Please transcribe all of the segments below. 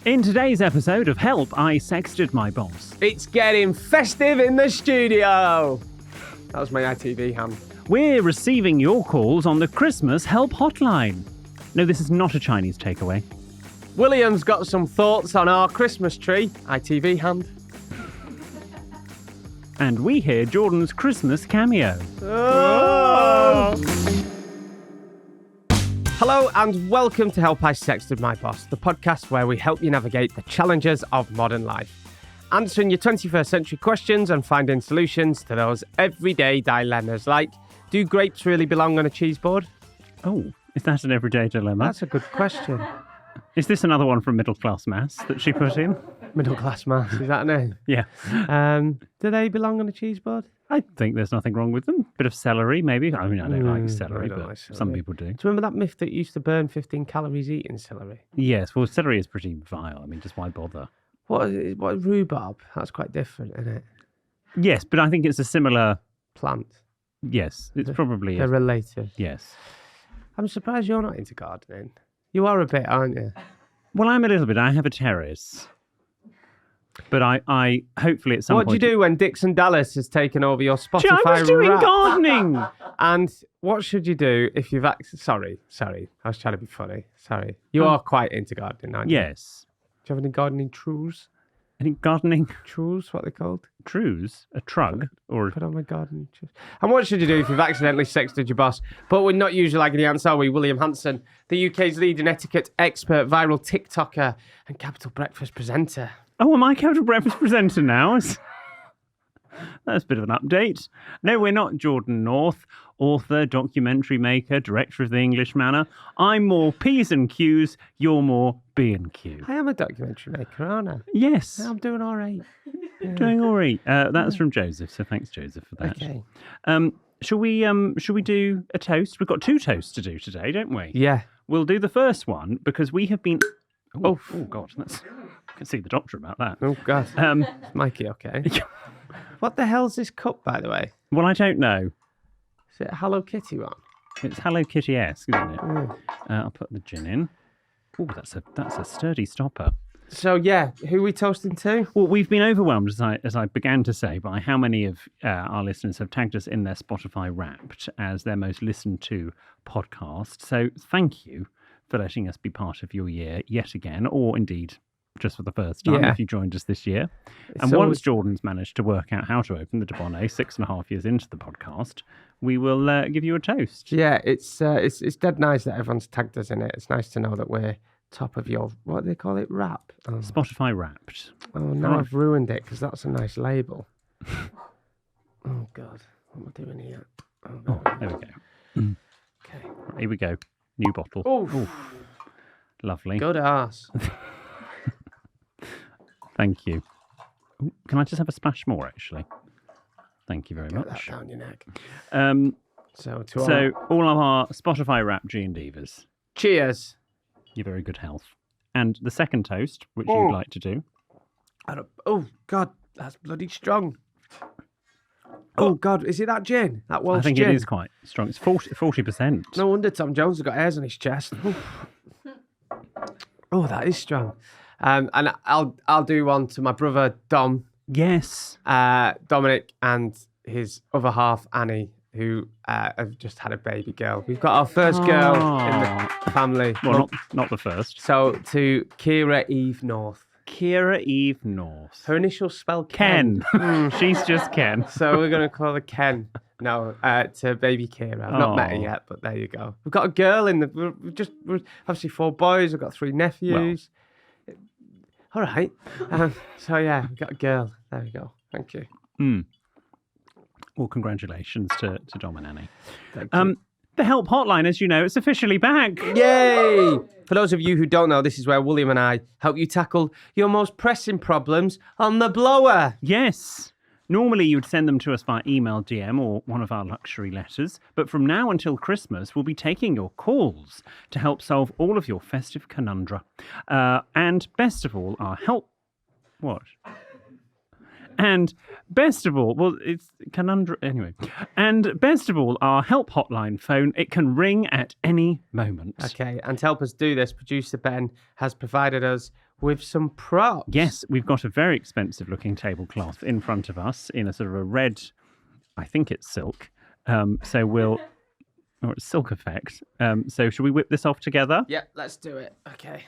In today's episode of Help, I Sexted My Boss. It's getting festive in the studio. That was my ITV hand. We're receiving your calls on the Christmas Help Hotline. No, this is not a Chinese takeaway. William's got some thoughts on our Christmas tree. ITV hand. And we hear Jordan's Christmas cameo. Oh. Hello and welcome to Help I Sexted My Boss, the podcast where we help you navigate the challenges of modern life, answering your 21st century questions and finding solutions to those everyday dilemmas like, do grapes really belong on a cheese board? Oh, is that an everyday dilemma? That's a good question. Is this another one from Middle Class Maths that she put in? Middle class maths, is that a name? Yeah. Do they belong on a cheese board? I think there's nothing wrong with them. Bit of celery, maybe. I mean, I don't like celery, don't but like celery. some people do. Do you remember that myth that you used to burn 15 calories eating celery? Yes, well, celery is pretty vile. I mean, just why bother? What is rhubarb? That's quite different, isn't it? Yes, but I think it's a similar... Plant. Yes, it's probably... They're related. Yes. I'm surprised you're not into gardening. You are a bit, aren't you? Well, I'm a little bit. I have a terrace. But I hopefully at some point... What do you do when Dixon Dallas has taken over your Spotify I was doing rap? gardening! And what should you do if you've... Sorry. I was trying to be funny. Sorry. You are quite into gardening, aren't you? Yes. Do you have any gardening trues? Any gardening... Trues, what are they called? Trues? A trug? Or... Put on my gardening shoes. And what should you do if you've accidentally sexted your boss? But we're not usually liking the answer, are we? William Hanson, the UK's leading etiquette expert, viral TikToker, and Capital Breakfast presenter. Oh, am I Capital Breakfast presenter now? That's a bit of an update. No, we're not Jordan North, author, documentary maker, director of The English Manor. I'm more P's and Q's, you're more B and Q. I am a documentary maker, aren't I? Yes. I'm doing all right. Doing all right. That's from Joseph, so thanks, Joseph, for that. Okay. Shall we do a toast? We've got two toasts to do today, don't we? Yeah. We'll do the first one because we have been... Oh God, that's... I can see the doctor about that. Oh, God. Mikey, okay. What the hell's this cup, by the way? Well, I don't know. Is it a Hello Kitty one? It's Hello Kitty-esque, isn't it? Mm. I'll put the gin in. Oh, that's a sturdy stopper. So, yeah, who are we toasting to? Well, we've been overwhelmed, as I began to say, by how many of our listeners have tagged us in their Spotify Wrapped as their most listened to podcast. So thank you for letting us be part of your year yet again, or indeed just for the first time if you joined us this year. And So- once Jordan's managed to work out how to open the Dubonnet 6.5 years into the podcast, we will give you a toast. Yeah, it's dead nice that everyone's tagged us in it. It's nice to know that we're top of your, what do they call it, wrap? Oh, Spotify Wrapped. now I've ruined it because that's a nice label. Oh, God. What am I doing here? Oh, no. There we go. Okay. Here we go. New bottle. Oh, Lovely. good arse. Thank you. Ooh, can I just have a splash more, actually? Thank you very Get that much. down your neck. So So, all of our Spotify Wrapped G&Divas, cheers. your very good health. And the second toast, which you'd like to do. Oh, God, that's bloody strong. Oh, God, is it that gin? That Welsh I think gin? it is quite strong. It's 40%. No wonder Tom Jones has got hairs on his chest. Oh, that is strong. And I'll do one to my brother Dom, Yes. Dominic, and his other half Annie, who have just had a baby girl. We've got our first girl in the family. Well, not the first. So to Kira Eve North. Kira Eve North. Her initials spell Ken. She's just Ken. So we're going to call her Ken. No, to baby Kira. I've not met her yet, but there you go. We've got a girl in the... We're obviously 4 boys. We've got 3 nephews. All right. So, yeah, we've got a girl. There we go. Thank you. Well, congratulations to Dom and Annie. Thank you. The Help Hotline, as you know, it's officially back. Yay! For those of you who don't know, this is where William and I help you tackle your most pressing problems on the blower. Yes. Normally, you would send them to us by email, DM, or one of our luxury letters. But from now until Christmas, we'll be taking your calls to help solve all of your festive conundra. And best of all, our help... What? And best of all, well, it's conundrum... Anyway. And best of all, our help hotline phone, it can ring at any moment. Okay, and to help us do this, producer Ben has provided us with some props. Yes, we've got a very expensive looking tablecloth in front of us in a sort of a red, I think it's silk. So we'll, or it's silk effect. So should we whip this off together? Yeah, let's do it. Okay.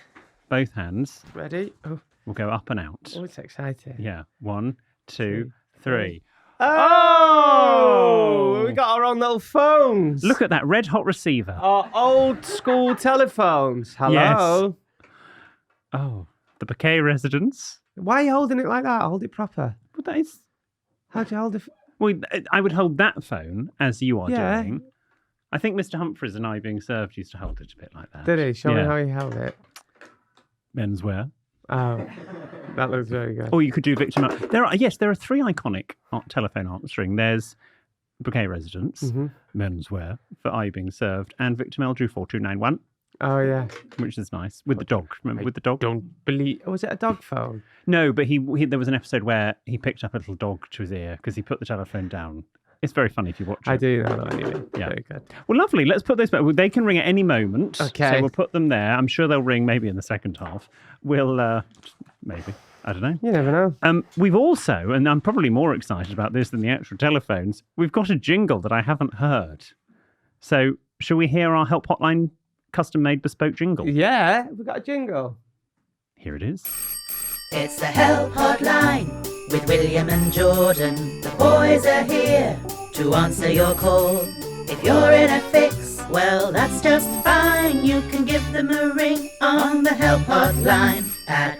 Both hands. Ready? Oh, We'll go up and out. it's exciting. Yeah. 1, 2, 3. Oh! We got our own little phones. Look at that red hot receiver. Our old school telephones. Hello. Yes. Oh, the Bouquet residence. Why are you holding it like that? Hold it proper. Well, that is. How do you hold it? Well, I would hold that phone as you are Yeah. doing. I think Mr. Humphreys and I being served used to hold it a bit like that. Did he? Show me Yeah. how he held it. Menswear. Oh, that looks very good. Or you could do victim. There are 3 iconic telephone answering. There's Bouquet Residence, Menswear for I being served, and Victim L Drew 4291, Oh, yeah. which is nice with the dog. Remember with the dog? Don't believe. Was it a dog phone? No, but he there was an episode where he picked up a little dog to his ear because he put the telephone down. It's very funny if you watch it. I do know what you mean. Yeah. Very good. Well, lovely. Let's put those back. They can ring at any moment. Okay. So we'll put them there. I'm sure they'll ring maybe in the second half. We'll, maybe. I don't know. You never know. We've also, and I'm probably more excited about this than the actual telephones, we've got a jingle that I haven't heard. So shall we hear our Help Hotline custom-made bespoke jingle? Yeah, we got a jingle. Here it is. It's the Help Hotline with William and Jordan. The boys are here to answer your call. If you're in a fix, well, that's just fine. You can give them a ring on the Help Hotline at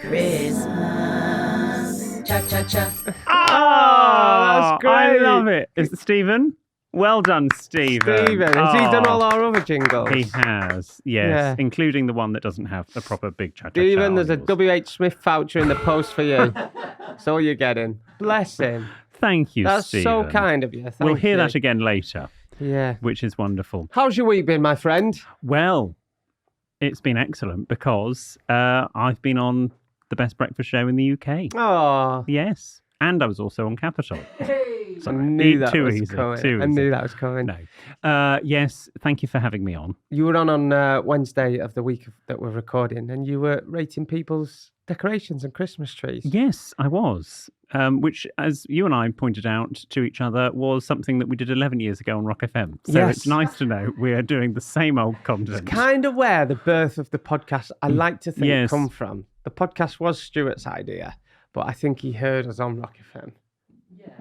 Christmas. Cha-cha-cha. Oh, that's great. I love it. Is it Stephen? Well done, Stephen. Stephen, has he done all our other jingles? He has, yes, Yeah. including the one that doesn't have a proper big cha-cha-cha. Stephen, there's a on yours. W.H. Smith voucher in the post for you. That's all you're getting. Bless him. Thank you, That's Stephen. so kind of you. Thank We'll hear you. that again later, Yeah. which is wonderful. How's your week been, my friend? Well, it's been excellent because I've been on the best breakfast show in the UK. Oh, Yes. And I was also on Capital. I knew that too was easy, coming. too I easy. knew that was coming. No. Yes, thank you for having me on. You were on Wednesday of the week that we're recording, and you were rating people's decorations and Christmas trees. Yes, I was. Which, as you and I pointed out to each other, was something that we did 11 years ago on Rock FM. So Yes. it's nice to know we are doing the same old content. Kind of where the birth of the podcast, I like to think, Yes. come from. The podcast was Stuart's idea, but I think he heard us on Rock FM.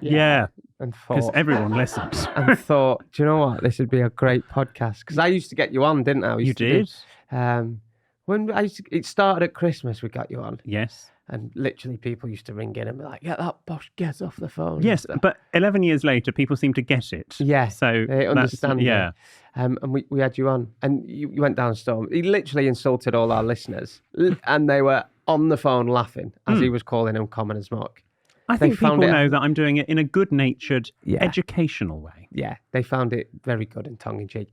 Yeah, And because thought, everyone listens. and thought, do you know what? This would be a great podcast. Because I used to get you on, didn't I? We You used to do- did? when it started at Christmas, we got you on. Yes. And literally people used to ring in and be like, get that bosh, get off the phone. and Yes, stuff. but 11 years later, people seem to get it. Yeah, So they that's- understand it. Yeah. And we had you on, and you went down a storm. He literally insulted all our listeners, and they were on the phone laughing as he was calling them common as muck. I They think people found it- know that I'm doing it in a good-natured, Yeah. educational way. Yeah, they found it very good and tongue in cheek.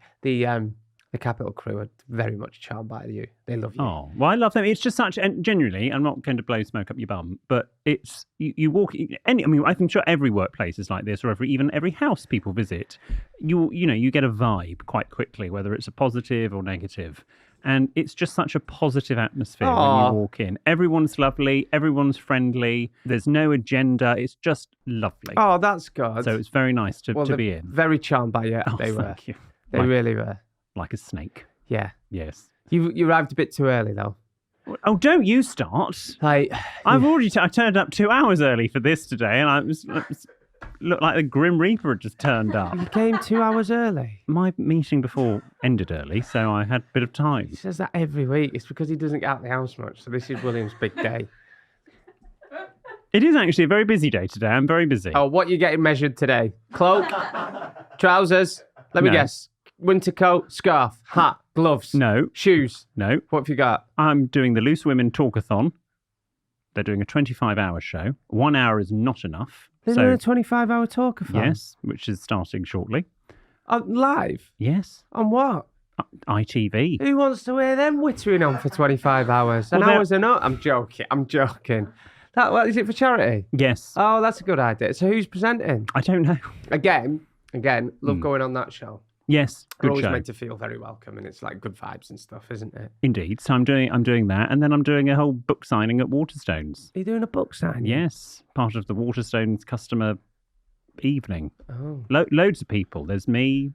The Capital crew are very much charmed by you. They love you. Oh, well, I love them. It's just such, and genuinely, I'm not going to blow smoke up your bum, but it's, you walk, I mean, I'm sure every workplace is like this, or even every house people visit. You get a vibe quite quickly, whether it's a positive or negative. And it's just such a positive atmosphere when Aw. you walk in. Everyone's lovely, everyone's friendly, there's no agenda, it's just lovely. Oh, that's good. So it's very nice to they're be in. Very charmed by you. Oh, they were. thank you. They really were. Like a snake. Yeah. Yes. You arrived a bit too early though. Oh, don't you start. Like I've already I turned up 2 hours early for this today, and I looked like the Grim Reaper had just turned up. you came 2 hours early. My meeting before ended early, so I had a bit of time. He says that every week. It's because he doesn't get out of the house much. So this is William's big day. It is actually a very busy day today. I'm very busy. Oh, what you getting measured today? Cloak, trousers. Let me No. guess. Winter coat, scarf, hat, gloves. No, Shoes. no. What have you got? I'm doing the Loose Women Talkathon. They're doing a 25-hour show. 1 hour is not enough. They're So, doing a 25-hour talkathon. yes, which is starting shortly. Live? Yes. On what? ITV. Who wants to hear them wittering on for 25 hours? An Well, they're- hour's enough. I'm joking. What is it for charity? Yes. Oh, that's a good idea. So who's presenting? I don't know. Again, love going on that show. Yes, We're good always show. meant to feel very welcome, and it's like good vibes and stuff, isn't it? Indeed. So I'm doing that, and then I'm doing a whole book signing at Waterstones. Are you doing a book signing? Yes, part of the Waterstones customer evening. Oh. Loads of people. There's me,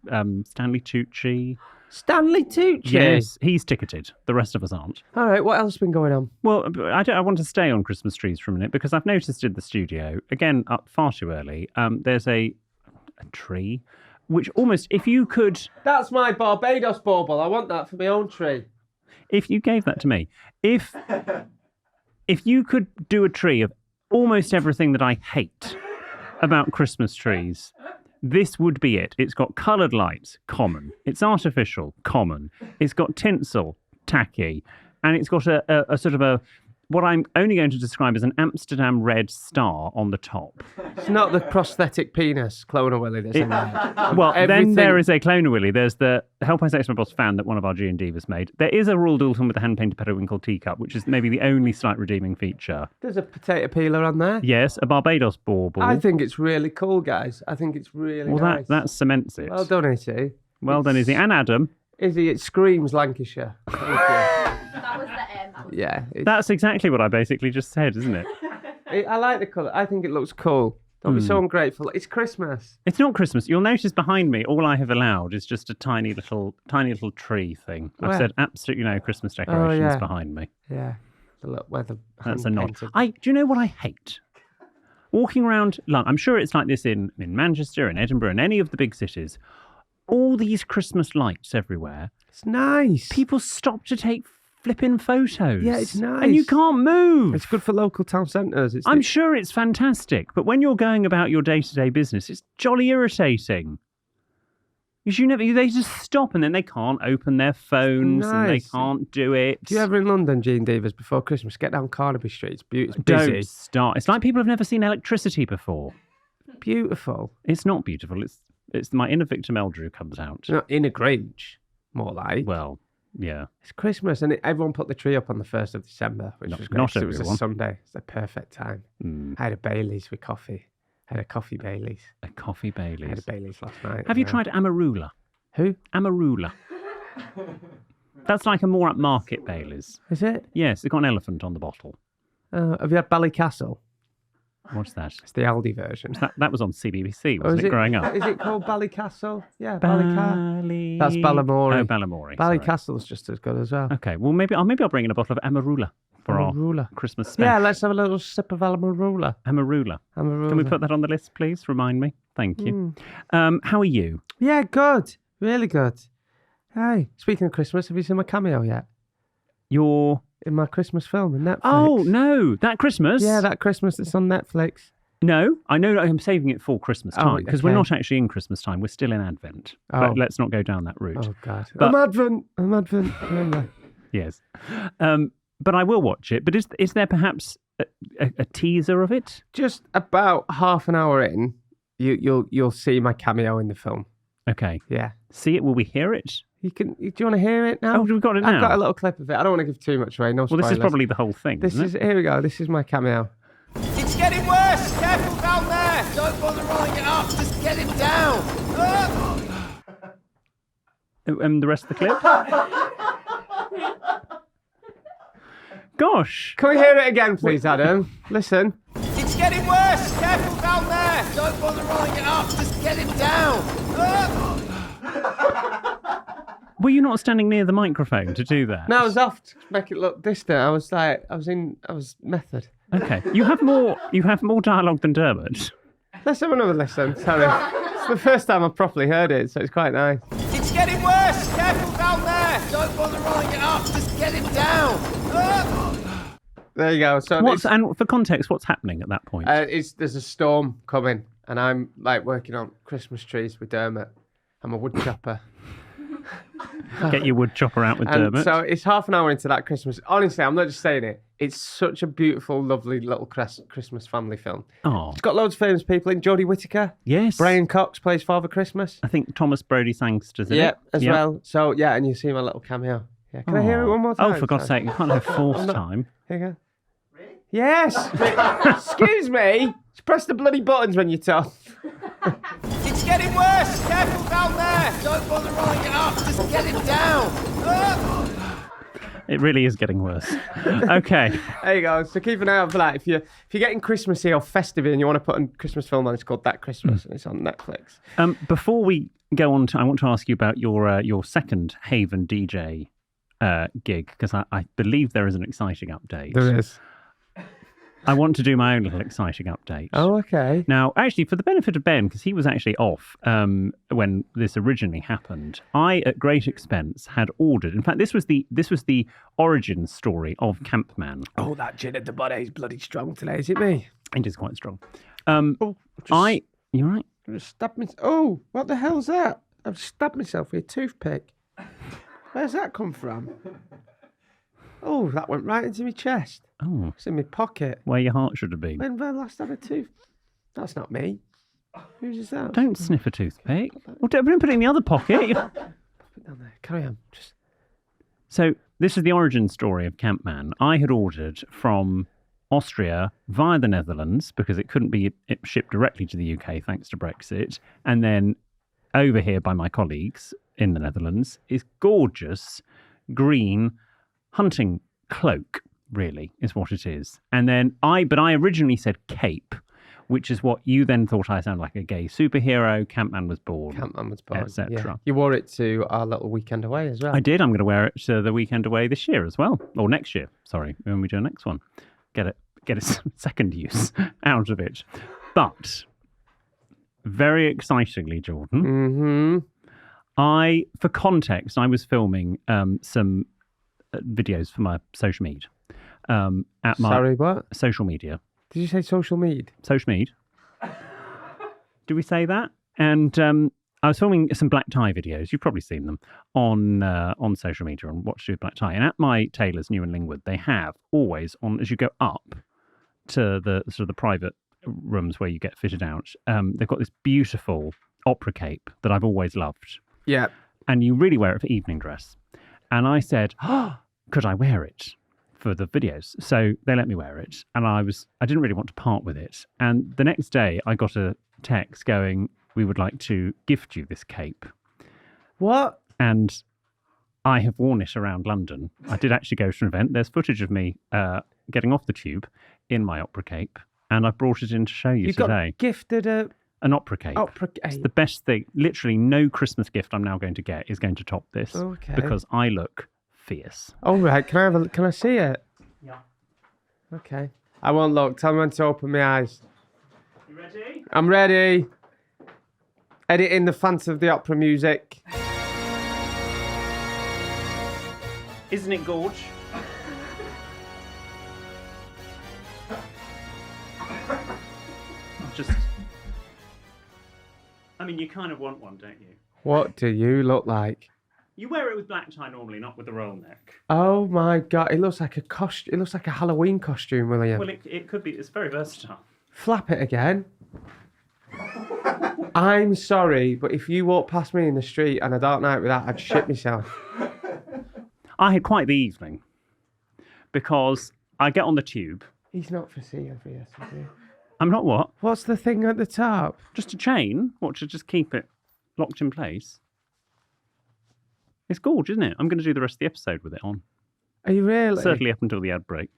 Stanley Tucci. Stanley Tucci? Yes, he's ticketed. The rest of us aren't. All right, what else has been going on? Well, I want to stay on Christmas trees for a minute because I've noticed in the studio, again, up far too early, there's a tree, which almost, if you could... That's my Barbados bauble. I want that for my own tree. If you gave that to me, if you could do a tree of almost everything that I hate about Christmas trees, this would be it. It's got coloured lights, common. It's artificial, common. It's got tinsel, tacky. And it's got a sort of a, what I'm only going to describe as an Amsterdam red star on the top. It's not the prosthetic penis, Cloner Willy, that's in there. Well, Everything... then there is a Cloner Willy. There's the Help I Sex My Boss fan that one of our G&Divas made. There is a Roald Dalton with a hand-painted periwinkle teacup, which is maybe the only slight redeeming feature. There's a potato peeler on there. Yes, a Barbados bauble. I think it's really cool, guys. I think it's really nice. That cements it. Well done, Izzy. Well done, Izzy. And Adam. Izzy, it screams Lancashire. Thank you. That was the end. Yeah. That's exactly what I basically just said, isn't it? I like the colour. I think it looks cool. Don't be so ungrateful. It's Christmas. It's not Christmas. You'll notice behind me, all I have allowed is just a tiny little tree thing. I've Where? said absolutely no Christmas decorations yeah. behind me. Yeah. The look where the That's a nod. hand-painted- Do you know what I hate? Walking around London, I'm sure it's like this in Manchester and Edinburgh and any of the big cities. All these Christmas lights everywhere. It's nice. People stop to take flipping photos. Yeah, it's nice. And you can't move. It's good for local town centres. I'm sure it's fantastic, but when you're going about your day-to-day business, it's jolly irritating. Because they just stop and then they can't open their phones and they nice. can't do it. Do you ever in London, G&Divas, before Christmas, get down Carnaby Street? It's beautiful. It's busy. Don't start. It's like people have never seen electricity before. Beautiful. It's not beautiful. It's my inner Victor Meldrew comes out. It's not in a Grange, more like. Well, yeah. It's Christmas, and everyone put the tree up on the 1st of December, which was great. Not 'cause it was a everyone. Sunday. It's the perfect time. I had a Baileys with coffee. I had a coffee Baileys. A coffee I had a Baileys. Baileys last night. Have you tried Amarula? Who? Amarula. That's like a more upmarket Baileys. Is it? Yes, it's got an elephant on the bottle. Have you had Ballycastle? What's that? It's the Aldi version. That was on CBBC, Or wasn't it, growing up? Is it called Ballycastle? Yeah, Ballycastle. That's Balamory. Oh, Balamory. sorry. Ballycastle's just as good as well. Okay, well maybe I'll bring in a bottle of Amarula for our Amarula. Christmas special. Yeah, let's have a little sip of Amarula. Amarula. Amarula. Can we put that on the list, please? Remind me. Thank you. How are you? Yeah, good. Really good. Hey, speaking of Christmas, have you seen my cameo yet? You're... In my Christmas film on Netflix. Oh, no. That Christmas? Yeah, that Christmas that's on Netflix. No, I know I'm saving it for Christmas time because we're okay. not actually in Christmas time. We're still in Advent. Oh. But let's not go down that route. Oh, God. But- I'm Advent. Remember. Yes. But I will watch it. But is there perhaps a teaser of it? Just about half an hour in, you'll see my cameo in the film. Okay. Yeah. See it? Will we hear it? Do you want to hear it now? Oh, we've got it now. I've got a little clip of it. I don't want to give too much away. No Well, spoilers. this is probably the whole thing, isn't it? Here we go. This is my cameo. It's getting worse! Careful down there! Don't bother rolling it up, just get him down! And the rest of the clip? Gosh. Can we hear it again, please, Adam? Listen. It's getting worse! Careful down there! Don't bother rolling it up, just get him down! Were you not standing near the microphone to do that? No, I was off to make it look distant. I was method. Okay. You have more dialogue than Dermot. Let's have another listen. Sorry. It's the first time I've properly heard it, so it's quite nice. It's getting worse! Careful down there! Don't bother rolling it up, just get him down! There you go. So And for context, what's happening at that point? there's a storm coming, and I'm like working on Christmas trees with Dermot. I'm a wood chopper. Get your wood chopper out with And Dermot. so it's half an hour into that Christmas. Honestly, I'm not just saying it. It's such a beautiful, lovely little Christmas family film. Oh, It's got loads of famous people in. Jodie Whittaker. yes. Brian Cox plays Father Christmas. I think Thomas Brodie Sangster's in Yeah, it. as well. So, yeah, and you see my little cameo. Yeah, can I hear it one more time? Oh, for God's sake, you can't have fourth time. Here you go. Really? Yes! Excuse me! Just press the bloody buttons when you talk. It's getting worse! Careful down there! Don't bother rolling it up, just get him down! It really is getting worse. Okay. There you go. So keep an eye out for that. If you're getting Christmassy or festive and you want to put a Christmas film on, it's called That Christmas and it's on Netflix. Before we go on, I want to ask you about your second Haven DJ gig, because I believe there is an exciting update. There is. I want to do my own little exciting update. Oh, okay. Now, actually, for the benefit of Ben, because he was actually off when this originally happened, I, at great expense, had ordered. In fact, this was the origin story of Campman. Oh, that gin at the body is bloody strong today, is it me? It is quite strong. You're right. I just stabbed me. Oh, what the hell's that? I've stabbed myself with a toothpick. Where's that come from? Oh, that went right into my chest. Oh, It's in my pocket. where your heart should have been. When I last had a tooth? That's not me. Whose is that? Don't sniff a toothpick. Well, don't put it in the other pocket. Pop it down there. Carry on. Just. So this is the origin story of Campman. I had ordered from Austria via the Netherlands because it couldn't be shipped directly to the UK thanks to Brexit, and then over here by my colleagues in the Netherlands is gorgeous green hunting cloak. Really is what it is. And then I originally said cape, which is what you then thought I sounded like a gay superhero. Campman was born. Campman was born, etc. yeah. You wore it to our little weekend away as well. I did. I'm going to wear it to the weekend away this year as well, or next year. Sorry, when we do the next one, get its second use out of it. But very excitingly, Jordan, for context, I was filming some videos for my social media. At my Sorry, what? social media. Did you say social media? Social media. Do we say that? And I was filming some black tie videos. You've probably seen them on social media on what to do with black tie. And at my tailors, New and Lingwood, they have always on as you go up to the sort of the private rooms where you get fitted out. They've got this beautiful opera cape that I've always loved. Yeah. And you really wear it for evening dress. And I said, could I wear it for the videos? So they let me wear it. And I didn't really want to part with it. And the next day I got a text going, we would like to gift you this cape. What? And I have worn it around London. I did actually go to an event. There's footage of me getting off the tube in my opera cape. And I've brought it in to show you today. Got gifted an opera cape. It's the best thing. Literally no Christmas gift I'm now going to get is going to top this. Okay. Because I look fierce. All right. Can I see it? Yeah. Okay. I won't look. Tell me when to open my eyes. You ready? I'm ready. Editing the Phantom of the Opera music. Isn't it gorge? I mean, you kind of want one, don't you? What do you look like? You wear it with black tie normally, not with the roll neck. Oh my God! It looks like a costume. It looks like a Halloween costume, William. Well, it could be. It's very versatile. Flap it again. I'm sorry, but if you walk past me in the street and I don't know it with that, I'd shit myself. I had quite the evening because I get on the tube. He's not for CFS, is he? I'm not what? What's the thing at the top? Just a chain. What, to just keep it locked in place? It's gorgeous, isn't it? I'm going to do the rest of the episode with it on. Are you really? Certainly up until the ad break.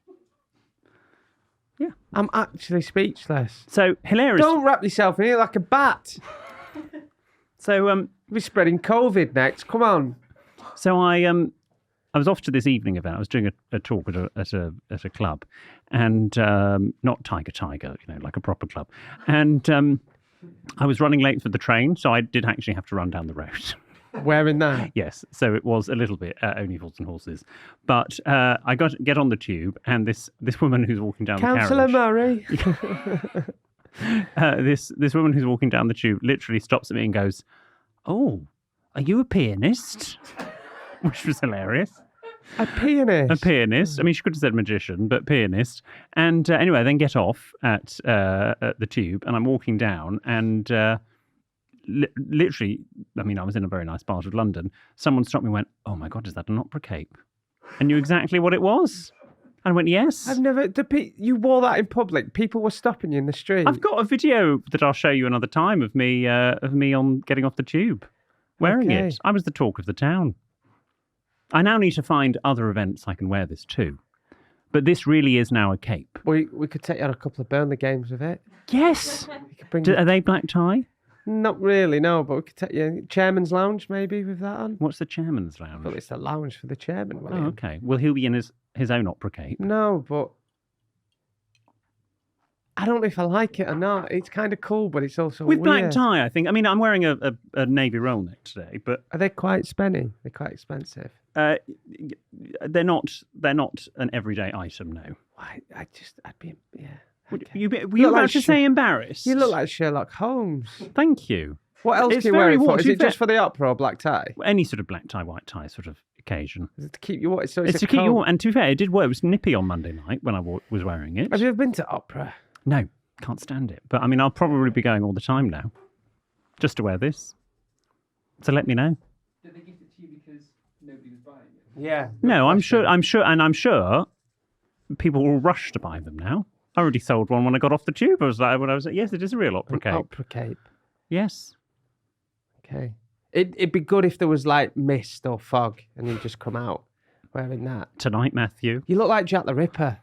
Yeah. I'm actually speechless. So, hilarious. Don't wrap yourself in here like a bat. So, We're spreading COVID next. Come on. So I was off to this evening event. I was doing a talk at a club, and not Tiger, like a proper club. And I was running late for the train, so I did actually have to run down the road. Wearing that? Yes, so it was a little bit only fools and horses. But I get on the tube, and this woman who's walking down Councillor the carriage... Murray. This woman who's walking down the tube literally stops at me and goes, "Oh, are you a pianist?" Which was hilarious. A pianist? A pianist. I mean, she could have said magician, but pianist. And anyway, I then get off at the tube, and I'm walking down, and literally, I mean, I was in a very nice part of London. Someone stopped me and went, "Oh my God, is that an opera cape?" I knew exactly what it was. I went, yes. I've never. You wore that in public. People were stopping you in the street. I've got a video that I'll show you another time of me on getting off the tube wearing Okay. it. I was the talk of the town. I now need to find other events I can wear this to. But this really is now a cape. We could take you on a couple of Burnley games with it. Yes. You could bring. Are they black tie? Not really, no. But we could take you Chairman's Lounge maybe with that on. What's the chairman's lounge? Well, it's the lounge for the chairman. Oh, William. okay. Well, he'll be in his own opera cape. No, but I don't know if I like it or not. It's kind of cool, but it's also With black weird. tie, I think. I mean, I'm wearing a navy roll neck today, but Are they quite spenny? They're quite expensive. they're not an everyday item. No. I'd be, yeah. Were okay. you Look about like to say embarrassed? You look like Sherlock Holmes. Thank you. What else It's do you wear very it for? what Is you it just for the opera or black tie? Any sort of black tie, white tie sort of occasion. Is it to keep you warm? So It's to keep you warm. And to be fair, it did work. It was nippy on Monday night when I was wearing it. Have you ever been to opera? No, can't stand it. But I mean, I'll probably be going all the time now, just to wear this. So let me know. Did they gift it to you because nobody was buying it? Yeah. No, I'm sure people will rush to buy them now. I already sold one when I got off the tube. I was like, yes, it is a real opera cape. Opera cape. Yes. Okay. It'd be good if there was like mist or fog and you just come out wearing that. Tonight, Matthew. You look like Jack the Ripper.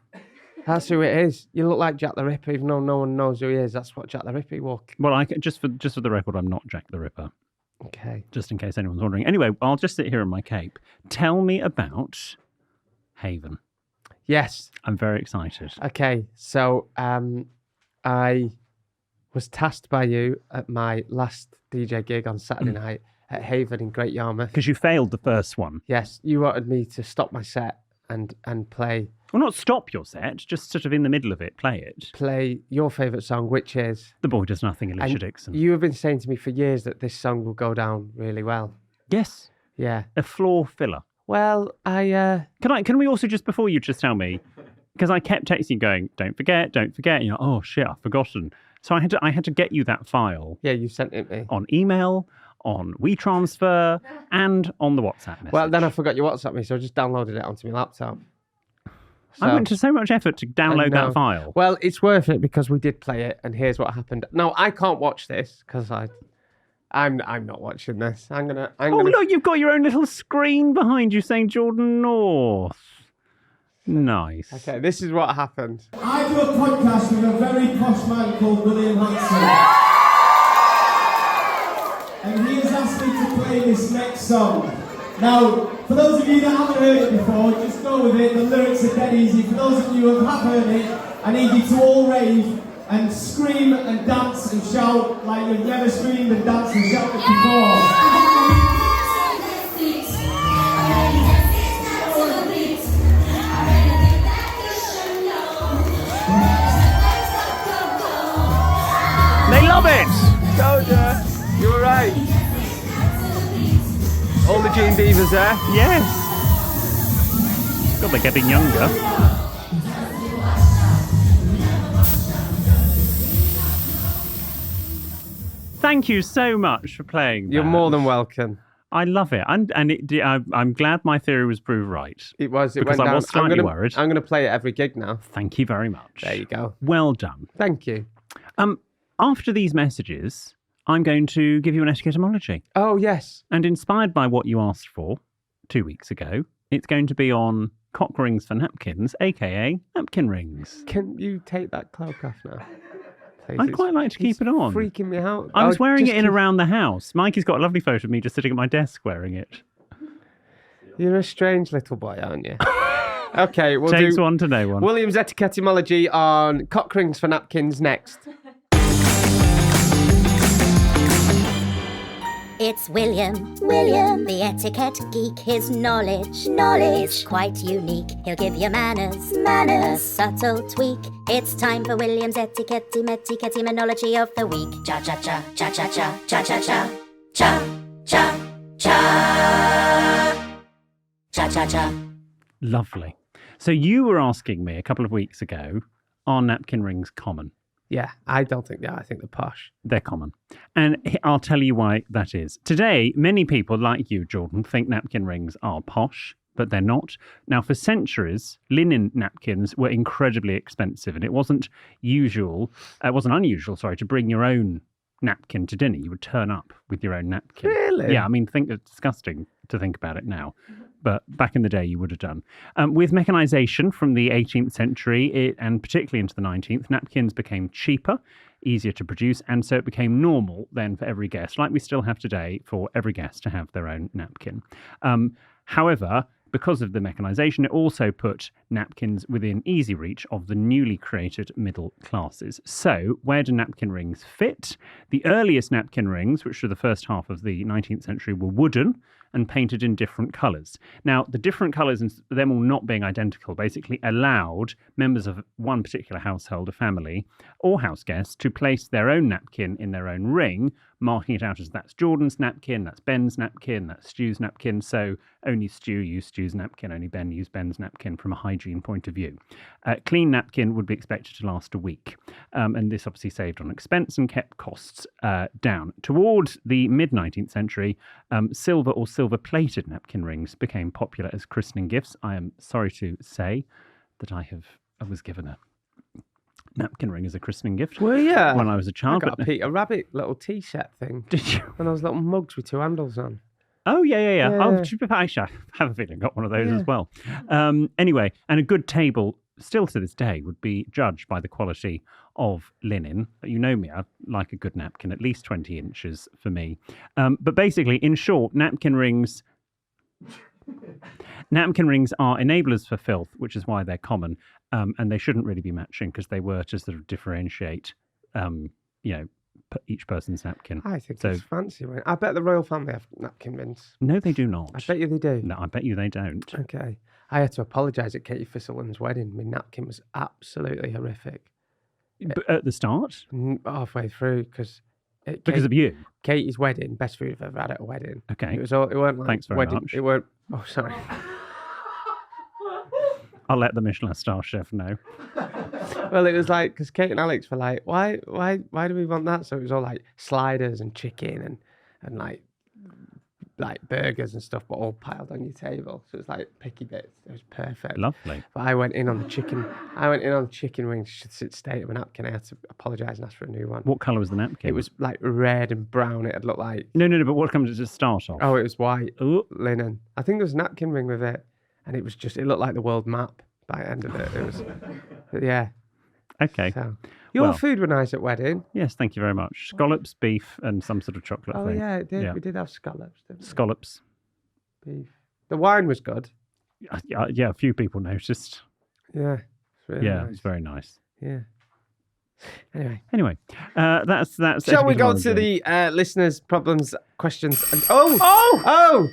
That's who it is. You look like Jack the Ripper, even though no one knows who he is. That's what Jack the Ripper wore. Well, just for the record, I'm not Jack the Ripper. Okay. Just in case anyone's wondering. Anyway, I'll just sit here in my cape. Tell me about Haven. Yes. I'm very excited. Okay. So I was tasked by you at my last DJ gig on Saturday night at Haven in Great Yarmouth. Because you failed the first one. Yes, you wanted me to stop my set and play Well, not stop your set, just sort of in the middle of it, play your favourite song, which is The Boy Does Nothing, Alicia and Dixon. You have been saying to me for years that this song will go down really well. Yes, Yeah. a floor filler. Well, Can we also just, before you just tell me, because I kept texting going, don't forget, and you're like, oh shit, I've forgotten. So I had to get you that file yeah, you sent it me. on email, on WeTransfer, and on the WhatsApp message. Well, then I forgot you WhatsApp me, so I just downloaded it onto my laptop. I So- went to so much effort to download know. that file. Well, it's worth it because we did play it, and here's what happened. No, I can't watch this because I'm not watching this. I'm gonna. Oh, look, you've got your own little screen behind you saying Jordan North. Nice. Okay, this is what happened. I do a podcast with a very posh man called William Hanson. And he has asked me to play this next song. Now, for those of you that haven't heard it before, just go with it. The lyrics are dead easy. For those of you who have heard it, I need you to all rave and scream and dance and shout like you've never screamed and danced and shouted before. They love it! Told ya. You were right. All the G&Divas there. Yes. God, they're getting younger. Thank you so much for playing You're that. more than welcome. I love it. I'm glad my theory was proved right. It was. It Because went I down. was slightly worried. I'm gonna play it every gig now. Thank you very much. There you go. Well done. Thank you. After these messages, I'm going to give you an etiquetteology. Oh yes. And inspired by what you asked for 2 weeks ago, it's going to be on cock rings for napkins, aka napkin rings. Can you take that cloak off now? Please, I'd quite like to keep it on. Freaking me out. I was wearing just it in keep- around the house. Mikey's got a lovely photo of me just sitting at my desk wearing it. You're a strange little boy, aren't you? Okay, we'll Takes do one to know one. William's etiquetteology on cock rings for napkins next. It's William, the etiquette geek. His knowledge is quite unique. He'll give you manners, a subtle tweak. It's time for William's etiquettemonology of the week. Cha cha cha cha cha cha cha cha cha cha cha cha cha cha cha. Lovely. So you were asking me a couple of weeks ago, are napkin rings common? Yeah, I don't think they are. I think they're posh. They're common. And I'll tell you why that is. Today, many people like you, Jordan, think napkin rings are posh. but they're not. Now, for centuries, linen napkins were incredibly expensive, and it wasn't unusual, to bring your own napkin to dinner. You would turn up with your own napkin. Really? Yeah, I mean, it's disgusting to think about it now, but back in the day, you would have done. With mechanisation from the 18th century, and particularly into the 19th, napkins became cheaper, easier to produce, and so it became normal then for every guest, like we still have today, for every guest to have their own napkin. However, because of the mechanisation, it also put napkins within easy reach of the newly created middle classes. So, where do napkin rings fit? The earliest napkin rings, which were the first half of the 19th century, were wooden and painted in different colours. Now, the different colours and them all not being identical basically allowed members of one particular household, a family, or house guests to place their own napkin in their own ring, marking it out as that's Jordan's napkin, that's Ben's napkin, that's Stu's napkin. So only Stu used Stu's napkin, only Ben used Ben's napkin from a hygiene point of view. Clean napkin would be expected to last a week. And this obviously saved on expense and kept costs down. Towards the mid-19th century, silver or silver-plated napkin rings became popular as christening gifts. I am sorry to say that I was given a napkin ring as a christening gift. Were you? When I was a child. I got a Peter Rabbit little tea set thing. Did you? And those little mugs with 2 handles on. Oh, yeah. Yeah. Oh, I have a feeling I got one of those as well. Anyway, and a good table, still to this day, would be judged by the quality of linen. You know me, I like a good napkin, at least 20 inches for me. But basically, in short, napkin rings are enablers for filth, which is why they're common, and they shouldn't really be matching because they were to sort of differentiate, each person's napkin. I think it's fancy. I bet the royal family have napkin rings. No, they do not. I bet you they do. No, I bet you they don't. Okay. I had to apologise at Katie Thistleton's wedding. My napkin was absolutely horrific. But at the start? Halfway through, because of you? Katie's wedding, best food I've ever had at a wedding. Okay. It weren't like Thanks very wedding. much. It weren't. Oh, sorry. I'll let the Michelin star chef know. Well, it was like, because Kate and Alex were like, why do we want that? So it was all like sliders and chicken and like burgers and stuff, but all piled on your table. So it was like picky bits. It was perfect. Lovely. But I went in on the chicken wings state of a napkin. I had to apologise and ask for a new one. What colour was the napkin? It was like red and brown. It had looked like... No, but what comes to start off? Oh, it was white. Ooh. Linen. I think there was a napkin ring with it. And it looked like the world map by the end of it. It was, yeah. Okay. So, your food were nice at wedding. Yes, thank you very much. Scallops, beef, and some sort of chocolate thing. Oh, yeah, it did. Yeah. We did have scallops, didn't we? Scallops. Beef. The wine was good. Yeah, a few people noticed. Yeah. It's really nice. It's very nice. Yeah. Anyway, that's. Shall we go to the listeners' problems, questions, and phone!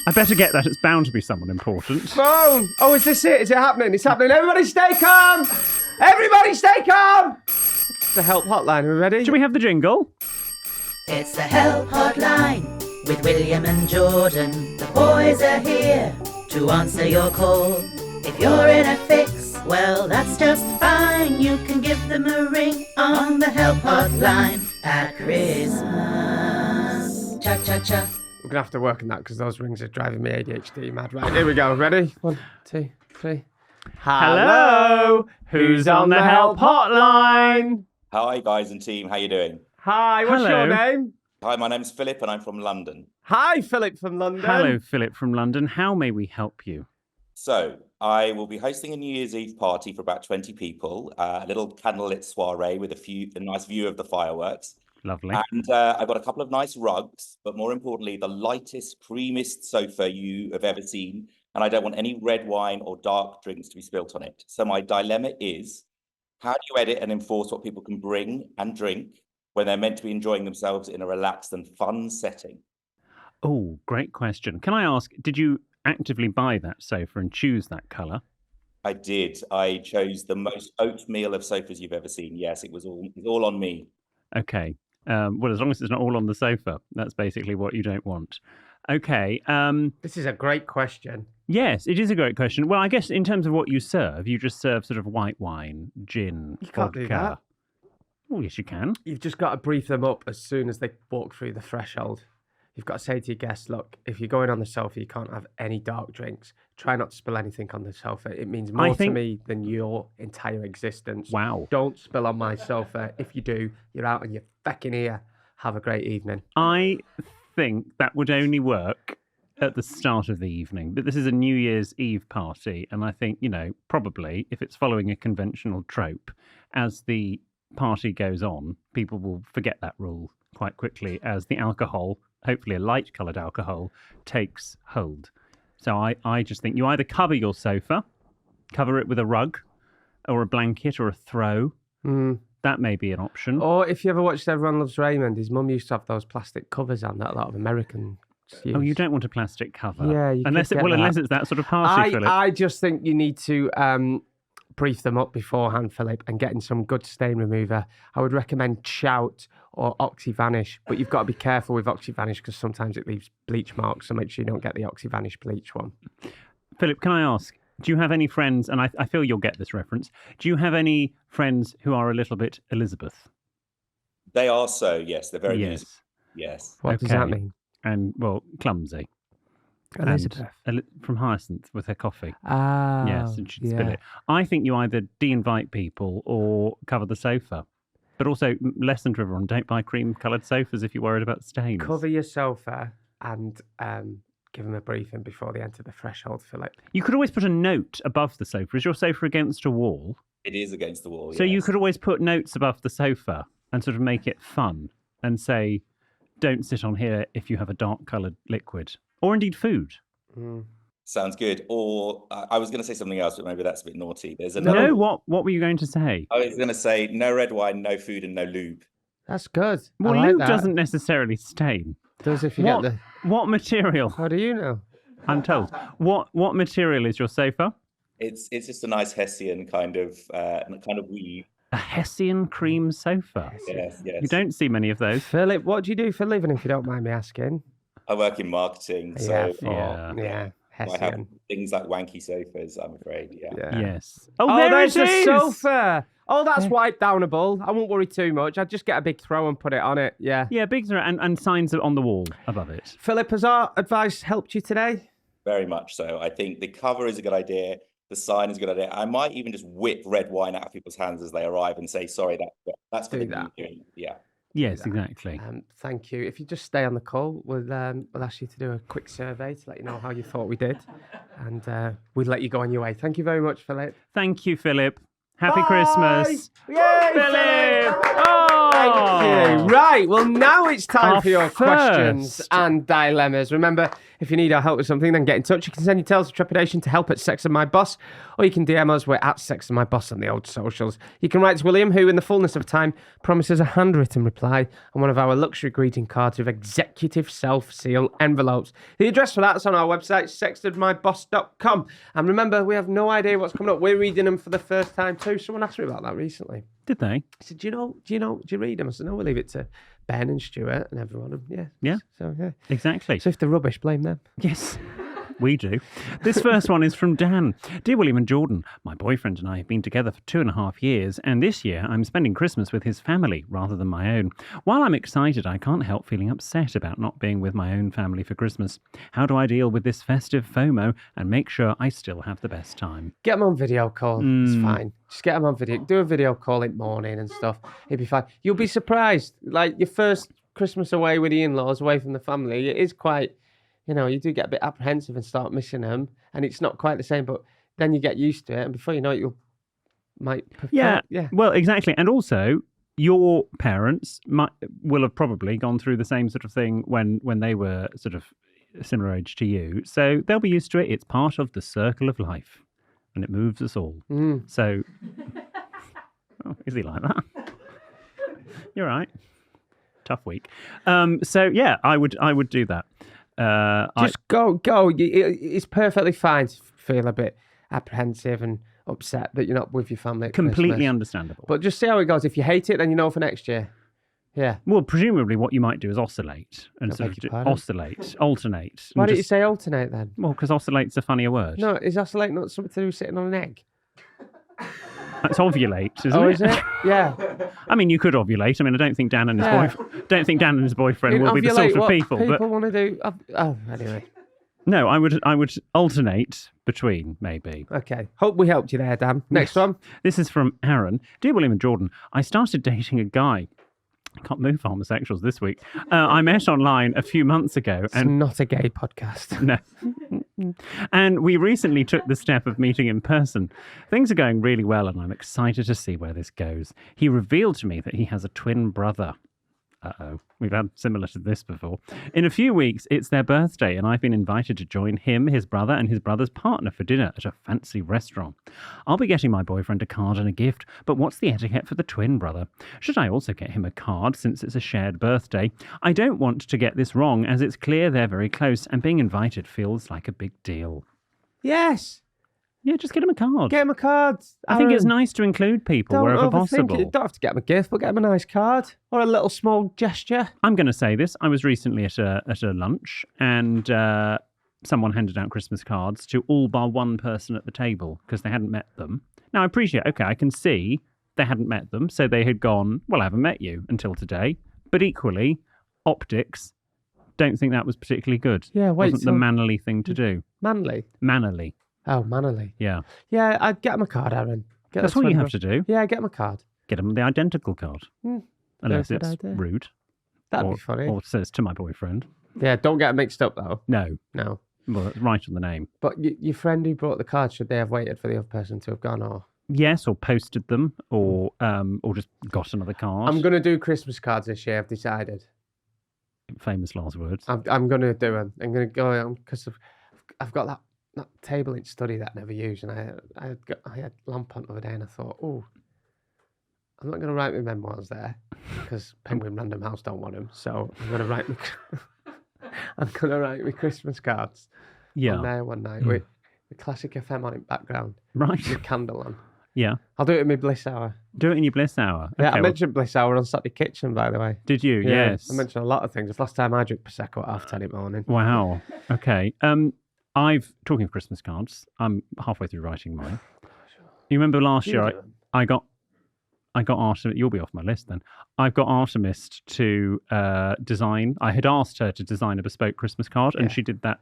I better get that. It's bound to be someone important. Phone! Oh, is this it? Is it happening? It's happening. Everybody stay calm! Everybody stay calm! It's the Help Hotline. Are we ready? Should we have the jingle? It's the Help Hotline with William and Jordan. The boys are here to answer your call. If you're in a fix, well, that's just fine. You can give them a ring on the Help Hotline at Christmas. Cha-cha-cha. We're going to have to work on that because those rings are driving me ADHD mad. Right, here we go. Ready? 1, 2, 3. Hello! Who's on the Help Hotline? Hi, guys and team. How you doing? Hi, what's your name? Hi, my name's Philip and I'm from London. Hi, Philip from London. Hello, Philip from London. How may we help you? So, I will be hosting a New Year's Eve party for about 20 people, a little candlelit soiree with a nice view of the fireworks. Lovely. And I've got a couple of nice rugs, but more importantly, the lightest, creamiest sofa you have ever seen. And I don't want any red wine or dark drinks to be spilt on it. So my dilemma is, how do you edit and enforce what people can bring and drink when they're meant to be enjoying themselves in a relaxed and fun setting? Oh, great question. Can I ask, did you actively buy that sofa and choose that colour? I did. I chose the most oatmeal of sofas you've ever seen. Yes, it was all on me. Okay. Well, as long as it's not all on the sofa, that's basically what you don't want. Okay. This is a great question. Yes, it is a great question. Well, I guess in terms of what you serve, you just serve sort of white wine, gin, you can't vodka. Do that. Oh, yes, you can. You've just got to brief them up as soon as they walk through the threshold. you've got to say to your guests, look, if you're going on the sofa, you can't have any dark drinks. Try not to spill anything on the sofa. It means more to me than your entire existence. Wow. Don't spill on my sofa. If you do, you're out on your fucking ear. Have a great evening. I think that would only work at the start of the evening, but this is a New Year's Eve party, and I think, probably if it's following a conventional trope, as the party goes on, people will forget that rule quite quickly as the alcohol, hopefully a light-coloured alcohol, takes hold. So I just think you either cover your sofa, cover it with a rug or a blanket or a throw. That may be an option. Or if you ever watched Everyone Loves Raymond, his mum used to have those plastic covers on that a lot of Americans use. Oh, you don't want a plastic cover? Yeah, you unless it's that sort of party, Philip. I just think you need to brief them up beforehand, Philip, and getting some good stain remover. I would recommend Shout or Oxy-Vanish, but you've got to be careful with Oxy-Vanish because sometimes it leaves bleach marks, so make sure you don't get the Oxy-Vanish bleach one. Philip, can I ask, do you have any friends, and I feel you'll get this reference, do you have any friends who are a little bit Elizabeth? They are so, yes. They're very yes. music. Yes. What does that mean? And, well, clumsy. Elizabeth. From Hyacinth with her coffee. Ah. Yes, and she'd spill it. I think you either de-invite people or cover the sofa. But also, lesson to everyone, don't buy cream-coloured sofas if you're worried about stains. Cover your sofa and give them a briefing before they enter the threshold, Philip. You could always put a note above the sofa. Is your sofa against a wall? It is against the wall, So you could always put notes above the sofa and sort of make it fun and say, don't sit on here if you have a dark-coloured liquid. Or indeed food. Sounds good. Or I was going to say something else, but maybe that's a bit naughty. There's another... No, what were you going to say? I was going to say no red wine, no food, and no lube. That's good. Well, I like lube that. doesn't necessarily stain. Does if you get the... What material? How do you know? I'm told. What material is your sofa? It's just a nice Hessian kind of weave. A Hessian cream sofa. Yes. You don't see many of those. Philip, what do you do for a living, if you don't mind me asking? I work in marketing, so Yeah. I have Hessian. things like wanky sofas, I'm afraid. Yeah. Yes. Oh, there's the sofa. Oh, that's wipe downable. I won't worry too much. I'd just get a big throw and put it on it. Yeah. Yeah, big throw and signs on the wall above it. Philip, has our advice helped you today? Very much so. I think the cover is a good idea. The sign is a good idea. I might even just whip red wine out of people's hands as they arrive and say, sorry, that's for Do the that. Yeah. Yes, exactly. Thank you. If you just stay on the call, we'll ask you to do a quick survey to let you know how you thought we did. And we'll let you go on your way. Thank you very much, Philip. Thank you, Philip. Happy Bye. Christmas. Yay, Philip! Thank you. Right, well, now it's time Our for your first. questions and dilemmas. Remember, if you need our help with something, then get in touch. You can send your tales of trepidation to help at Sex and My Boss, or you can DM us. We're at Sex and My Boss on the old socials. You can write to William, who, in the fullness of time, promises a handwritten reply on one of our luxury greeting cards with executive self-seal envelopes. The address for that is on our website, sextedmyboss.com. And remember, we have no idea what's coming up. We're reading them for the first time too. Someone asked me about that recently. Did they? I said, do you read them? I said, no, we'll leave it to Ben and Stuart and everyone. And Yeah. So, yeah. Exactly. So if they're rubbish, blame them. Yes, we do. This first one is from Dan. Dear William and Jordan, my boyfriend and I have been together for 2.5 years, and this year I'm spending Christmas with his family rather than my own. While I'm excited, I can't help feeling upset about not being with my own family for Christmas. How do I deal with this festive FOMO and make sure I still have the best time? Get them on video call. It's fine. Just get them on video. Do a video call in the morning and stuff. It'll be fine. You'll be surprised. Like your first Christmas away with the in-laws, away from the family, it is quite, you do get a bit apprehensive and start missing them. And it's not quite the same, but then you get used to it. And before you know it, might prefer. Yeah. Well, exactly. And also, your parents will have probably gone through the same sort of thing when they were sort of similar age to you. So they'll be used to it. It's part of the circle of life. And it moves us all. So, is he like that? You're right. Tough week. So yeah, I would do that. Just go. It's perfectly fine to feel a bit apprehensive and upset that you're not with your family at Completely Christmas. understandable. But just see how it goes. If you hate it, then you know for next year. Yeah. Well, presumably what you might do is oscillate and I sort beg of your pardon? alternate. Why and didn't you say alternate then? Well, because oscillate's a funnier word. No, is oscillate not something to do with sitting on an egg? It's ovulate, isn't Oh, it? is it? Yeah. I mean, you could ovulate. I mean, I don't think Dan and his boyfriend will be the sort of what people. But want to do. Anyway. no, I would alternate between maybe. Okay. Hope we helped you there, Dan. Next one. This is from Aaron. Dear William and Jordan, I started dating a guy. I can't move for homosexuals this week. I met online a few months ago. It's not a gay podcast. No. And we recently took the step of meeting in person. Things are going really well, and I'm excited to see where this goes. He revealed to me that he has a twin brother. Uh-oh, we've had similar to this before. In a few weeks, it's their birthday, and I've been invited to join him, his brother, and his brother's partner for dinner at a fancy restaurant. I'll be getting my boyfriend a card and a gift, but what's the etiquette for the twin brother? Should I also get him a card since it's a shared birthday? I don't want to get this wrong, as it's clear they're very close, and being invited feels like a big deal. Yes. Yeah, just get him a card. Get him a card. I think it's nice to include people wherever possible. You don't have to get him a gift, but get him a nice card or a little small gesture. I'm going to say this. I was recently at a lunch, and someone handed out Christmas cards to all bar one person at the table because they hadn't met them. Now, I appreciate, okay, I can see they hadn't met them, so they had gone, well, I haven't met you until today. But equally, optics, don't think that was particularly good. Yeah, wasn't the mannerly thing to do. Manly? Mannerly. Oh, mannerly. Yeah. Yeah, I'd get him a card, Aaron. That's what you have to do. Yeah, get him a card. Get him the identical card. Unless it's rude. That'd be funny. Or says to my boyfriend. Yeah, don't get it mixed up, though. No. No. Well, it's right on the name. But your friend who brought the card, should they have waited for the other person to have gone, or...? Yes, or posted them, or just got another card. I'm going to do Christmas cards this year, I've decided. Famous last words. I'm going to do them. I'm going to go, because I've got that table in study that I never use, and I had lamp on the other day, and I thought, oh, I'm not going to write my memoirs there because Penguin Random House don't want them. So I'm going to write my Christmas cards on there one night with the classic FM on in background, right? With a candle on. Yeah, I'll do it in my bliss hour. Do it in your bliss hour. Yeah, I mentioned bliss hour on Saturday Kitchen, by the way. Did you? Yeah, Yes. I mentioned a lot of things. It's the last time I drank Prosecco at 10:30 in the morning. Wow. Okay. Talking of Christmas cards, I'm halfway through writing mine. You remember last year I got Artemis. You'll be off my list then. I've got Artemis to design. I had asked her to design a bespoke Christmas card, and she did that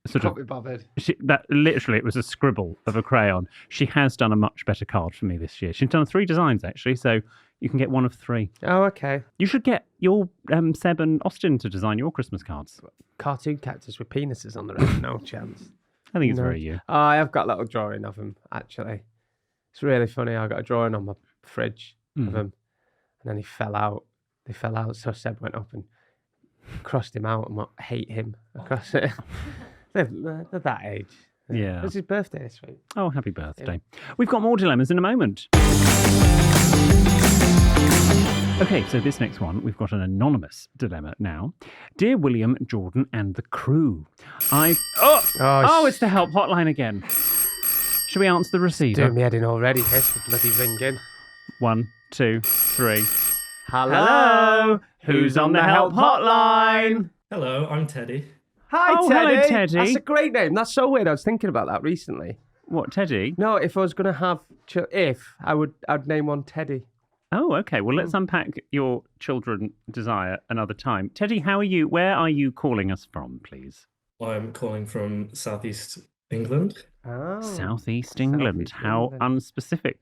Can't be bothered. That literally, it was a scribble of a crayon. She has done a much better card for me this year. She's done 3 designs actually, so you can get one of 3. Oh, okay. You should get your Seb and Austin to design your Christmas cards. Cartoon characters with penises on the end, no chance. I think it's very you. Oh, I have got a little drawing of them, actually. It's really funny. I got a drawing on my fridge of him, and then he fell out. They fell out, so Seb went up and crossed him out and hate him across it. They're that age. Yeah. It's his birthday this week. Oh, happy birthday. Yeah. We've got more dilemmas in a moment. Okay, so this next one, we've got an anonymous dilemma now. Dear William, Jordan, and the crew, it's the Help Hotline again. Shall we answer the receiver? Doing me head in already. Here's the bloody ringing. 1, 2, 3. Hello? Who's on the Help Hotline? Hello, I'm Teddy. Hi, Teddy. Hello, Teddy. That's a great name. That's so weird. I was thinking about that recently. What, Teddy? No, if I was going to have... I'd name one Teddy. Oh, okay. Well, let's unpack your children desire another time. Teddy, how are you? Where are you calling us from, please? I'm calling from Southeast England. Oh. Southeast England. How unspecific.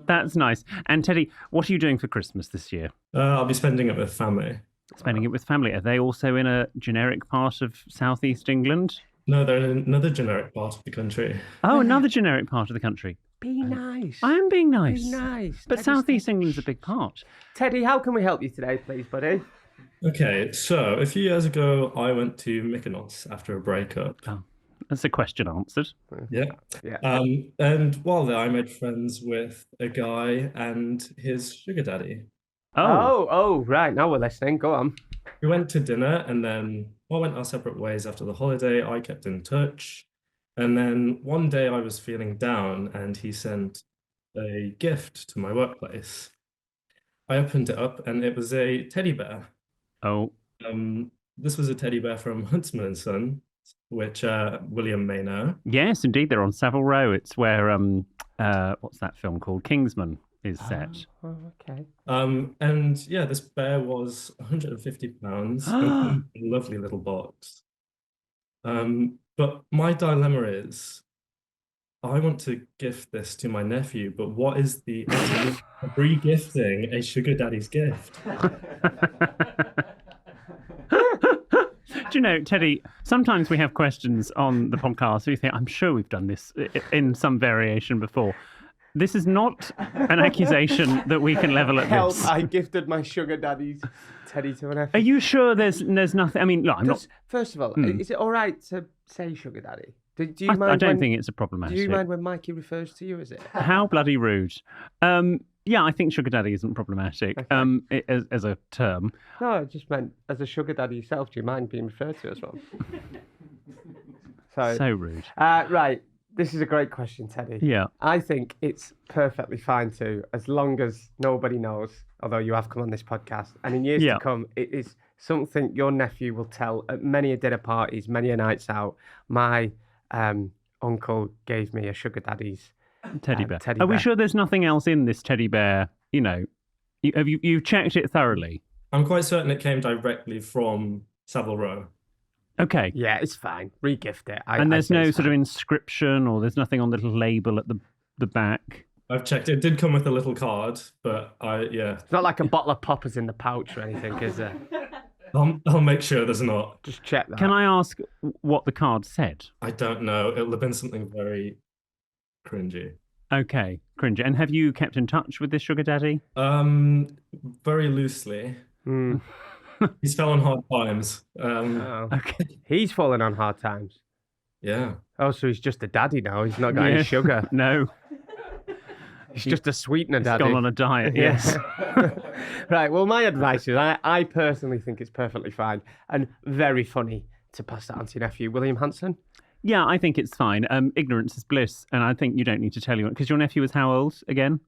That's nice. And Teddy, what are you doing for Christmas this year? I'll be spending it with family. Spending it with family. Are they also in a generic part of Southeast England? No, they're in another generic part of the country. Oh, another generic part of the country. Be nice. I am being nice. Be nice. But Southeast England's a big part. Teddy, how can we help you today, please, buddy? Okay, so a few years ago, I went to Mykonos after a breakup. Oh, that's a question answered. Yeah. And while there, I made friends with a guy and his sugar daddy. Oh, right. Now we're listening. Go on. We went to dinner and then went our separate ways after the holiday. I kept in touch. And then one day I was feeling down and he sent a gift to my workplace. I opened it up and it was a teddy bear. Oh. This was a teddy bear from Huntsman & Son, which William may know. Yes, indeed. They're on Savile Row. It's where what's that film called? Kingsman is set. Oh, okay. And yeah, this bear was £150. A lovely little box. But my dilemma is, I want to gift this to my nephew, but what is the etiquette of re-gifting a sugar daddy's gift? Do you know, Teddy, sometimes we have questions on the podcast. We think, I'm sure we've done this in some variation before. This is not an accusation that we can level at Help, this. I gifted my sugar daddy's Teddy to an nephew. Are you sure there's nothing? I mean, look, I'm not. First of all, is it all right to say sugar daddy? Do you mind I don't when, think it's a problematic. Do you mind when Mikey refers to you as it? How bloody rude. Yeah, I think sugar daddy isn't problematic as a term. No, I just meant as a sugar daddy yourself, do you mind being referred to as one? So rude. Right, this is a great question, Teddy. Yeah. I think it's perfectly fine too, as long as nobody knows, although you have come on this podcast. And in years to come, it is something your nephew will tell at many a dinner parties, many a nights out. My uncle gave me a sugar daddy's teddy bear. Are we sure there's nothing else in this teddy bear? You know, you've checked it thoroughly? I'm quite certain it came directly from Savile Row. Okay. Yeah, it's fine. Re-gift it. And there's no sort of inscription, or there's nothing on the little label at the back? I've checked. It did come with a little card, but It's not like a bottle of poppers in the pouch or anything, is there? I'll make sure there's not. Just check that. Can I ask what the card said? I don't know. It'll have been something very cringy. Okay, cringy. And have you kept in touch with this sugar daddy? Very loosely. He's fell on hard times. Okay. He's fallen on hard times. Yeah. Oh, so he's just a daddy now. He's not got any sugar. No. He's just a sweetener He's daddy. gone on a diet, yes. Right, well, my advice is I personally think it's perfectly fine and very funny to pass that on to your nephew, William Hanson. Yeah, I think it's fine. Ignorance is bliss, and I think you don't need to tell you. Because your nephew is how old again?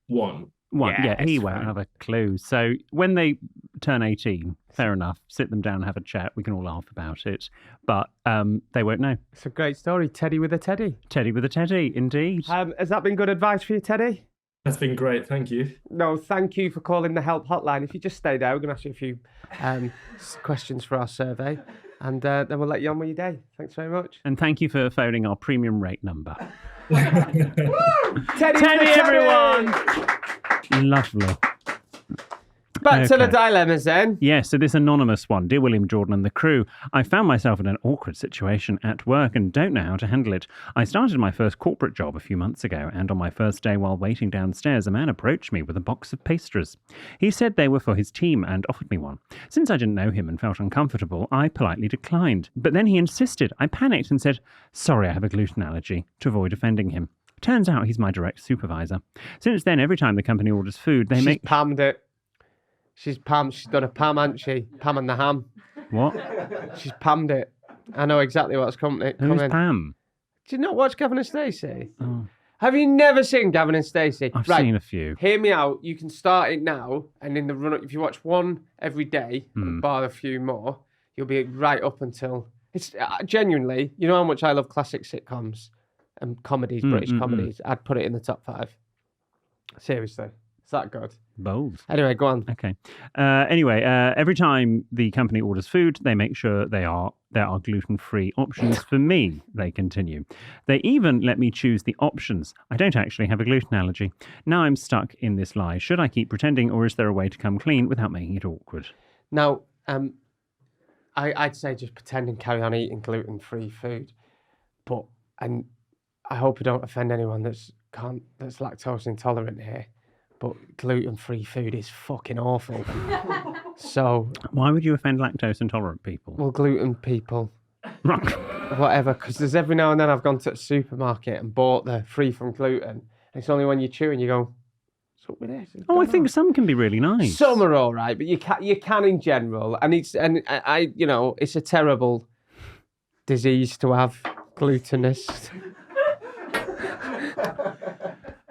One. Yeah, he won't have a clue. So when they turn 18, fair enough, sit them down and have a chat. We can all laugh about it. But they won't know. It's a great story. Teddy with a teddy. Teddy with a teddy, indeed. Has that been good advice for you, Teddy? That's been great. Thank you. No, thank you for calling the Help Hotline. If you just stay there, we're going to ask you a few questions for our survey. And then we'll let you on with your day. Thanks very much. And thank you for phoning our premium rate number. Teddy, everyone! Lovely. Back to the dilemmas then. Yes, so this anonymous one. Dear William, Jordan and the crew, I found myself in an awkward situation at work and don't know how to handle it. I started my first corporate job a few months ago, and on my first day while waiting downstairs, a man approached me with a box of pastries. He said they were for his team and offered me one. Since I didn't know him and felt uncomfortable, I politely declined. But then he insisted. I panicked and said, sorry, I have a gluten allergy, to avoid offending him. Turns out he's my direct supervisor. Since then, every time the company orders food, they She's pammed it. She's done a Pam, hasn't she? Pam and the ham. What? She's pammed it. I know exactly what's coming. Who's Pam? Do you not watch Gavin and Stacey? Oh. Have you never seen Gavin and Stacey? I've seen a few. Hear me out. You can start it now, and in the run-up, if you watch one every day, bar a few more, you'll be right up until... It's genuinely, you know how much I love classic sitcoms and comedies, British comedies. I'd put it in the top 5. Seriously. It's that good. Bold. Anyway, go on. Okay. Anyway, every time the company orders food, they make sure there are gluten-free options for me, they continue. They even let me choose the options. I don't actually have a gluten allergy. Now I'm stuck in this lie. Should I keep pretending, or is there a way to come clean without making it awkward? Now, I'd say just pretend and carry on eating gluten-free food. But, and I hope I don't offend anyone that's lactose intolerant here. But gluten-free food is fucking awful. So... Why would you offend lactose intolerant people? Well, gluten people. Whatever, because there's every now and then I've gone to a supermarket and bought the free from gluten. And it's only when you chew and you go, what's up with this? I think some can be really nice. Some are all right, but you can in general. And it's a terrible disease to have, glutinous.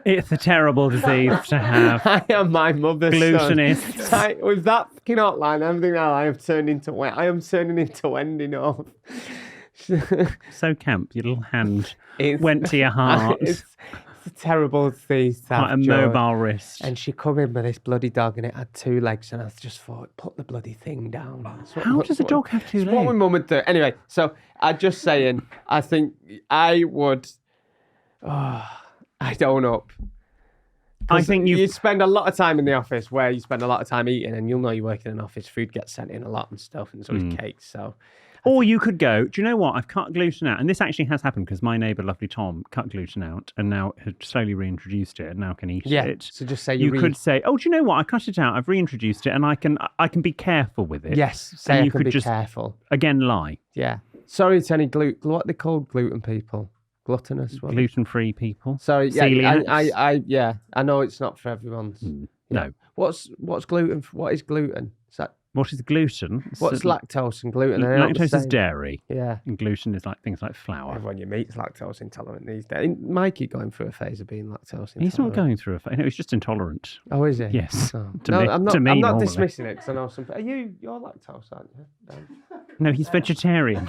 It's a terrible disease to have. I am my mother's Glutenists. son. With that fucking hotline, everything now I am turning into Wendy North. So camp, your little hand went to your heart. It's a terrible thing to have, Quite a George. mobile wrist. And she come in with this bloody dog, and it had 2 legs, and I just thought, put the bloody thing down. How does a dog have 2 legs? What my mum would do. Anyway, so I'm just saying, I think I would. I'd own up. I think you spend a lot of time in the office where you spend a lot of time eating, and you'll know you work in an office. Food gets sent in a lot and stuff, and so is cakes. So, or you could go, do you know what? I've cut gluten out, and this actually has happened because my neighbour, lovely Tom, cut gluten out, and now has slowly reintroduced it, and now can eat it. So just say you could say, oh, do you know what? I cut it out. I've reintroduced it, and I can be careful with it. Yes, say and I can be careful. Again, lie. Yeah. Sorry to any what are they called gluten people? Gluttonous, gluten-free people. Sorry, yeah, I know it's not for everyone's. No. What's gluten? What is gluten? What is gluten? What's lactose and gluten? Lactose is dairy. Yeah. And gluten is like things like flour. Everyone you meet is lactose intolerant these days. Mikey going through a phase of being lactose intolerant. He's not going through a phase. No, he's just intolerant. Oh, is he? Yes. Oh. I'm not dismissing it because I know some. You're lactose, aren't you? No, he's vegetarian.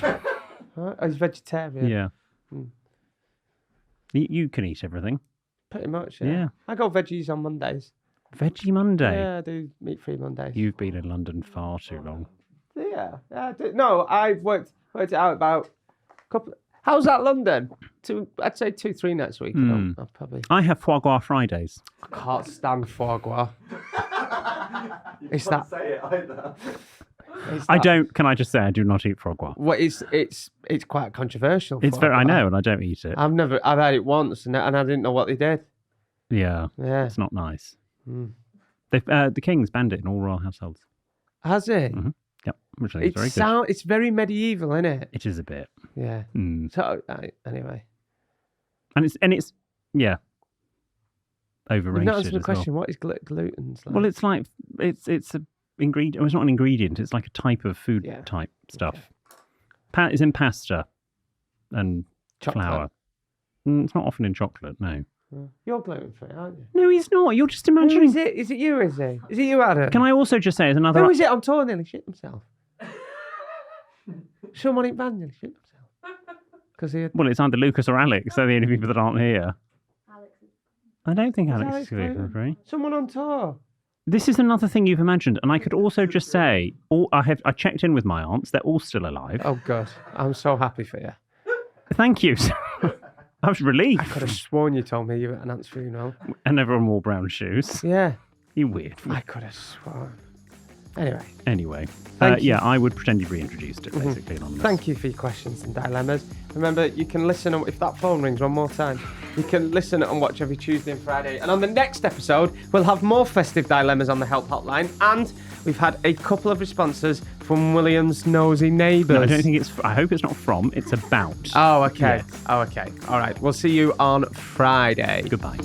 Oh, he's vegetarian. Yeah. You can eat everything. Pretty much, yeah. I go veggies on Mondays. Veggie Monday? Yeah, I do meat-free Mondays. You've been in London far too long. Yeah. No, I've worked it out about a couple... How's that, London? I'd say 2-3 next week. I'll probably... I have foie gras Fridays. I can't stand foie gras. You can't say it either. I don't. Can I just say I do not eat foie gras? Well, it's quite controversial. It's very. I know, and I don't eat it. I've had it once, and I didn't know what they did. Yeah. It's not nice. The King's banned it in all royal households. Has it? Mm-hmm. Yep. Which I think is very good. It's very medieval, isn't it? It is a bit. Yeah. So anyway. And it's overrated. You've not answered the as question. well. What is gluten? Well, it's like it's a ingredient. It's not an ingredient. It's like a type of food type stuff. Okay. It's in pasta and flour. It's not often in chocolate. No. You're gluten free, aren't you? No, he's not. You're just imagining. Who is it? Is it you? Is it you, Adam? Can I also just say, as another? Who is it? I'm told nearly shit himself. Someone in van nearly shit himself. Well, it's either Lucas or Alex. They're the only people that aren't here. I don't think Alex is gluten free. Someone on tour. This is another thing you've imagined, and I could also just say, I checked in with my aunts; they're all still alive. Oh God, I'm so happy for you. Thank you. I was relieved. I could have sworn you told me you were at an aunt's funeral. And everyone wore brown shoes. Yeah. You weird. I could have sworn. Anyway. Thank you. Yeah, I would pretend you've reintroduced it, basically. On this. Thank you for your questions and dilemmas. Remember, you can listen, if that phone rings one more time, you can listen and watch every Tuesday and Friday. And on the next episode, we'll have more festive dilemmas on the Help Hotline. And we've had a couple of responses from William's nosy neighbours. No, I don't think I hope it's not from, it's about. Oh, okay. Yes. Oh, okay. All right. We'll see you on Friday. Goodbye.